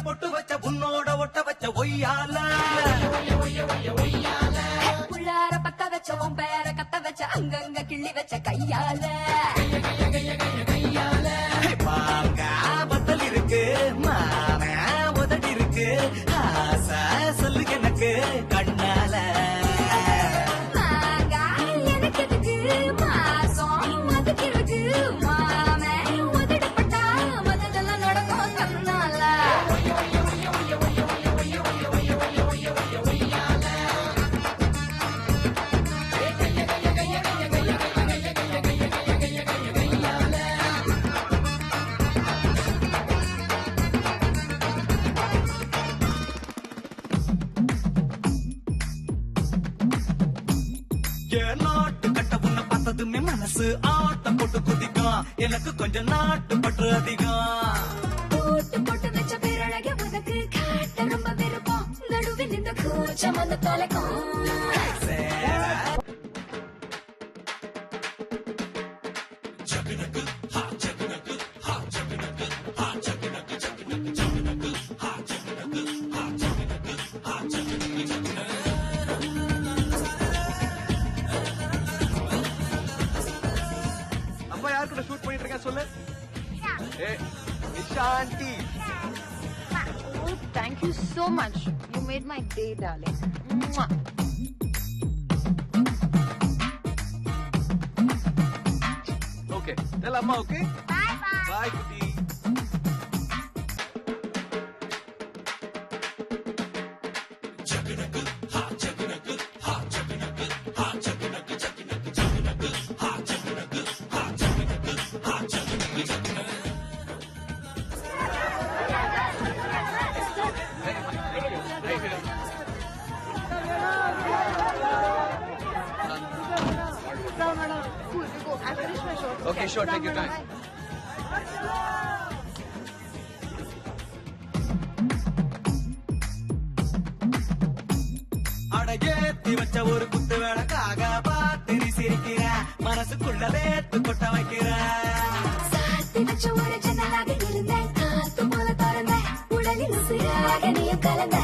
பொட்டு வச்ச உன்னோட ஒட்ட வச்ச ஒய்யால உள்ளார பத்த வச்ச உன் பேர கத்த வச்ச அங்கங்க கிள்ளி வச்ச கையால பாங்க பத்தல் இருக்கு மான உதடி இருக்கு ஆசை சொல்லு எனக்கு கண்ணால எனக்கு எதுக்கு மாசம் அதுக்கு இருக்கு மாமே உதடப்பட்டா மததெல்லாம் நடக்கும் கண்ணால நாட்டு கட்ட உன்னை பார்த்ததுமே மனசு ஆட்டம் போட்டு குதிக்கும் எனக்கு கொஞ்சம் நாட்டு பற்று அதிகம் போட்டு போட்டு வச்ச பேரழக உனக்கு காட்ட ரொம்ப விருப்பம் நடுவில் இந்த கூச்சம் வந்து தொலைக்கும் அம்மா யார் கூட ஷூட் பண்ணிட்டு இருக்கேன் சொல்லு. Nishanthi. Oh, thank you so much. You made my day, darling. Mwah. Okay tell அம்மா ஓகே பாய் குட்டி. Cool, you go. I finished my shot. Okay, sure, take your time. அடகேத்தி வச்ச ஒரு குத்து விளக்காக பார்த்து நீ சிரிக்கிற மனசுக்குள்ள வேத்து கொட்ட வைக்கிற சாத்தி வச்ச ஒரு ஜன்னலாக இருந்தேன் காத்து போல திறந்தேன் உடலில் உசிராக நீயும் கலந்த